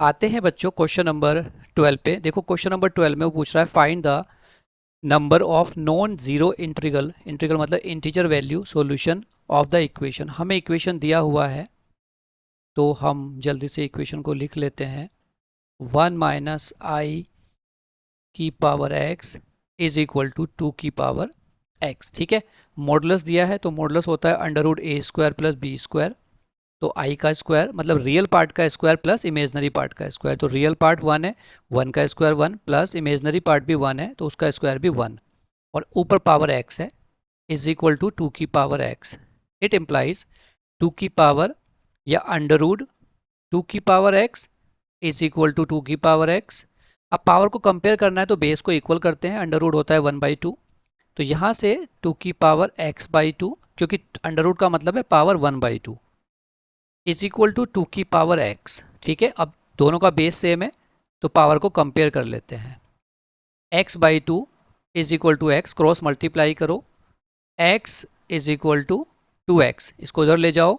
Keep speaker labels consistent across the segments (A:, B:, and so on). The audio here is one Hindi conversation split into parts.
A: आते हैं बच्चों क्वेश्चन नंबर 12 पे। देखो क्वेश्चन नंबर 12 में वो पूछ रहा है find the number of non zero integral, integral मतलब integer value solution of the equation. हमें इक्वेशन दिया हुआ है तो हम जल्दी से इक्वेशन को लिख लेते हैं। 1 माइनस आई की power X is equal to 2 की पावर एक्स। ठीक है, मॉडुलस दिया है तो मॉडुलस होता है under root A square plus B square. तो आई का स्क्वायर मतलब रियल पार्ट का स्क्वायर प्लस इमेजनरी पार्ट का स्क्वायर। तो रियल पार्ट 1 है, 1 का स्क्वायर 1 प्लस इमेजनरी पार्ट भी 1 है तो उसका स्क्वायर भी 1, और ऊपर पावर x है इज इक्वल टू 2 की पावर x। इट इम्प्लाइज 2 की पावर या अंडर रूट 2 की power x is equal to 2 की पावर x। अब पावर को कंपेयर करना है तो बेस को इक्वल करते हैं, अंडर रूट होता है 1/2। तो यहाँ से 2 की पावर x/2, क्योंकि अंडर रूट का मतलब है पावर 1/2, इज इक्वल टू 2 की पावर x। ठीक है, अब दोनों का बेस सेम है तो पावर को कंपेयर कर लेते हैं। x/2 is equal to X, cross multiply करो, x is equal to 2x, इसको उधर ले जाओ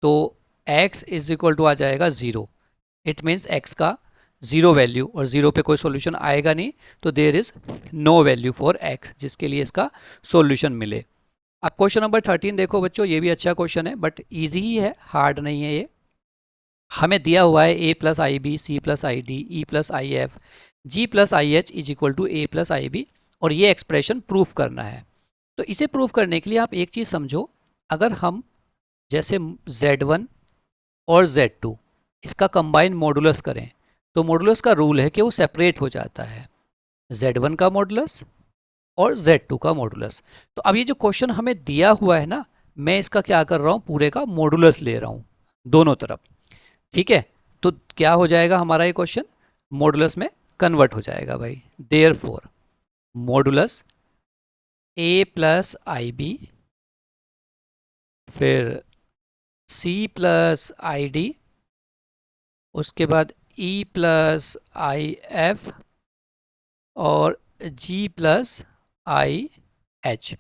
A: तो x इज इक्वल टू आ जाएगा 0। इट मीन्स x का 0 वैल्यू, और 0 पे कोई सॉल्यूशन आएगा नहीं, तो there is no value for x जिसके लिए इसका सॉल्यूशन मिले। अब क्वेश्चन नंबर 13 देखो बच्चों, ये भी अच्छा क्वेश्चन है बट इजी ही है, हार्ड नहीं है ये। हमें दिया हुआ है a plus I B, C plus I D, E plus I F, G plus I H is equal to A plus I B, और ये एक्सप्रेशन प्रूफ करना है। तो इसे प्रूफ करने के लिए आप एक चीज़ समझो, अगर हम जैसे Z1 और Z2 इसका कंबाइन मॉडुलस करें तो मॉडुलस का रूल है कि वो सेपरेट हो जाता है, Z1 का मॉडुलस और Z2 का मॉडुलस। तो अब ये जो क्वेश्चन हमें दिया हुआ है ना, मैं इसका क्या कर रहा हूँ, पूरे का मॉडुलस ले रहा हूँ दोनों तरफ। ठीक है, तो क्या हो जाएगा हमारा ये क्वेश्चन, मॉडुलस में कन्वर्ट हो जाएगा भाई। Therefore modulus A plus I B, फिर सी प्लस आई डी, उसके बाद ई प्लस आई एफ, और G plus I H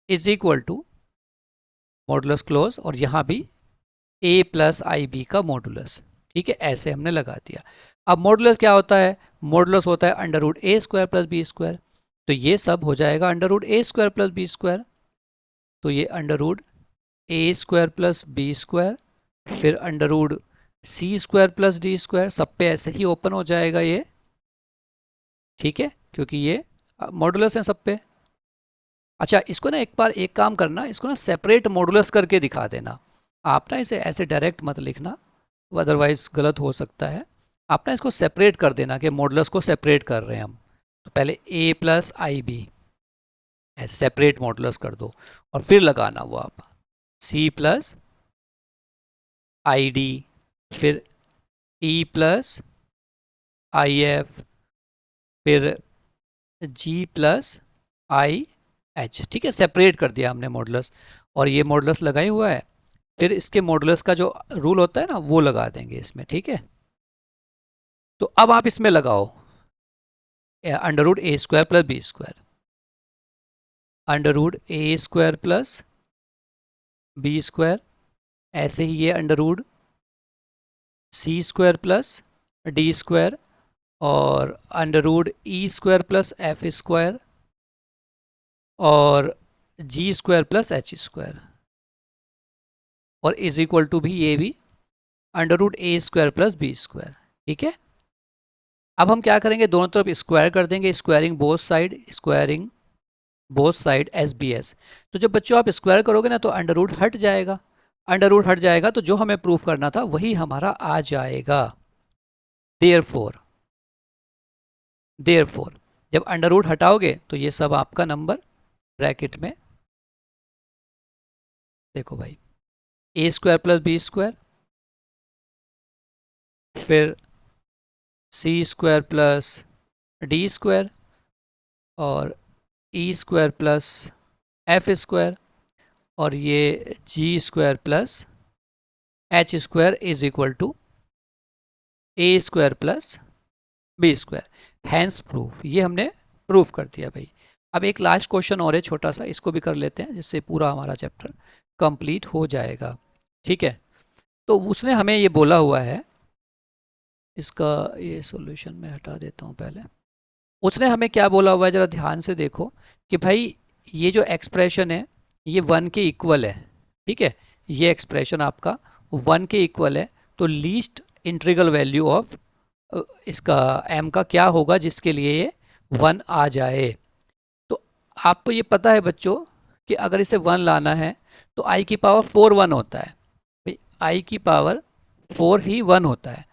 A: is equal to modulus close, और यहाँ भी ए प्लस आई बी का मॉडुलस। ठीक है, ऐसे हमने लगा दिया। अब मॉडुलस क्या होता है, मॉडुलस होता है under root A square plus B square. तो ये सब हो जाएगा under root A square plus B square, तो ये under root A square plus B square, फिर under root C square plus D square, सब पे ऐसे ही ओपन हो जाएगा ये। ठीक है, क्योंकि ये मॉडुलस है सब पे। अच्छा, इसको ना एक बार एक काम करना, इसको ना सेपरेट मॉडुलस करके दिखा देना। आप ना इसे ऐसे डायरेक्ट मत लिखना, अदरवाइज गलत हो सकता है। आप ना इसको सेपरेट कर देना कि मॉडुलस को सेपरेट कर रहे हैं हम। तो पहले a प्लस आई बी ऐसे सेपरेट मॉडुलस कर दो, और फिर लगाना वो आप c प्लस आई डी, फिर e प्लस आई एफ, फिर g प्लस आई एच। ठीक है, सेपरेट कर दिया हमने मॉडुलस, और ये मॉडुलस लगा ही हुआ है। फिर इसके मॉडुलस का जो रूल होता है ना वो लगा देंगे इसमें। ठीक है, तो अब आप इसमें लगाओ under root A square plus B square, under root A square plus B square, ऐसे ही ये under root C square plus D square, और under root E square plus F square, और G square plus H square, और इज इक्वल टू भी ये भी under root A square plus B square. ठीक है, अब हम क्या करेंगे, दोनों तरफ स्क्वायर कर देंगे, squaring both side, squaring both side S B S. तो जब बच्चों आप स्क्वायर करोगे ना तो अंडर रूट हट जाएगा, अंडर रूट हट जाएगा तो जो हमें प्रूफ करना था वही हमारा आ जाएगा। देयरफॉर देयरफॉर जब अंडर रूट हटाओगे तो ये सब आपका नंबर ब्रैकेट में, देखो भाई, A square plus B square, फिर C square plus D square, और E square plus F square, और ये G square plus H square is equal to A square plus B square. Hence proof, ये हमने प्रूफ कर दिया भाई। अब एक लास्ट क्वेश्चन और है छोटा सा, इसको भी कर लेते हैं जिससे पूरा हमारा चैप्टर कंप्लीट हो जाएगा। ठीक है, तो उसने हमें ये बोला हुआ है इसका ये सॉल्यूशन मैं हटा देता हूँ पहले। उसने हमें क्या बोला हुआ है ज़रा ध्यान से देखो कि भाई ये जो एक्सप्रेशन है ये 1 के इक्वल है, ठीक है, ये एक्सप्रेशन आपका 1 के इक्वल है। तो लीस्ट इंटीग्रल वैल्यू ऑफ इसका m का क्या होगा जिसके लिए ये 1 आ जाए। तो आपको ये पता है बच्चों कि अगर इसे 1 लाना है तो i की पावर 4 1 होता है, भाई i की पावर 4 ही 1 होता है,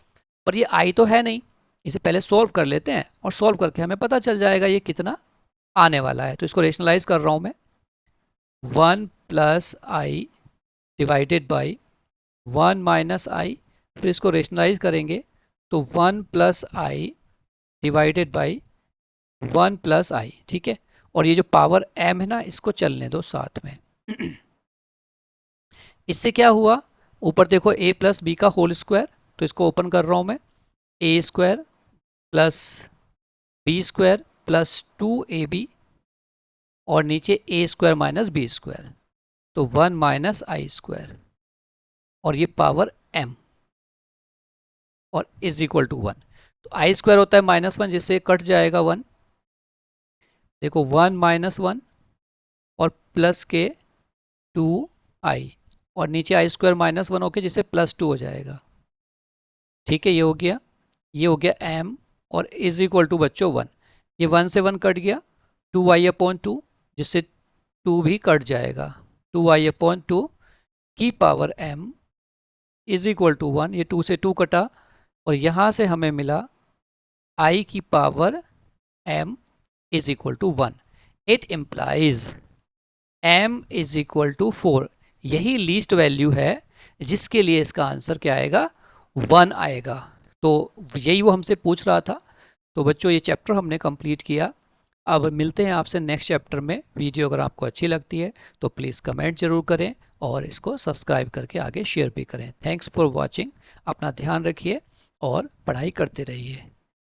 A: पर ये i तो है नहीं। इसे पहले सॉल्व कर लेते हैं और सॉल्व करके हमें पता चल जाएगा ये कितना आने वाला है। तो इसको रेशनलाइज कर रहा हूँ मैं, 1 plus I divided by 1 minus I, फिर इसको रेशनलाइज करेंगे तो 1 plus I divided by 1 plus I, ठीक है। और ये जो पावर m है ना इसको चलने दो साथ में। इससे क्या हुआ, ऊपर देखो a प्लस बी का होल स्क्वायर, तो इसको ओपन कर रहा हूँ मैं, a square plus B square plus 2ab और नीचे a square minus B square, तो 1 माइनस आई स्क्वायर और ये पावर m और इज इक्वल टू 1। तो आई स्क्वायर होता है -1 जिससे कट जाएगा 1, देखो 1 माइनस 1 और प्लस के 2i और नीचे आई स्क्वायर -1 होके जिससे +2 हो जाएगा, ठीक है। ये हो गया m और इज इक्वल टू बच्चों 1, ये 1 से 1 कट गया, 2i/2 जिससे 2 भी कट जाएगा, 2i/2 की power m is equal to 1, ये 2 से 2 कटा और यहाँ से हमें मिला i की power m is equal to 1। It implies m is equal to 4, यही लीस्ट वैल्यू है जिसके लिए इसका आंसर क्या आएगा, 1 आएगा। तो यही वो हमसे पूछ रहा था। तो बच्चों ये चैप्टर हमने कंप्लीट किया। अब मिलते हैं आपसे नेक्स्ट चैप्टर में। वीडियो अगर आपको अच्छी लगती है तो प्लीज़ कमेंट जरूर करें और इसको सब्सक्राइब करके आगे शेयर भी करें। थैंक्स फॉर वॉचिंग, अपना ध्यान रखिए और पढ़ाई करते रहिए।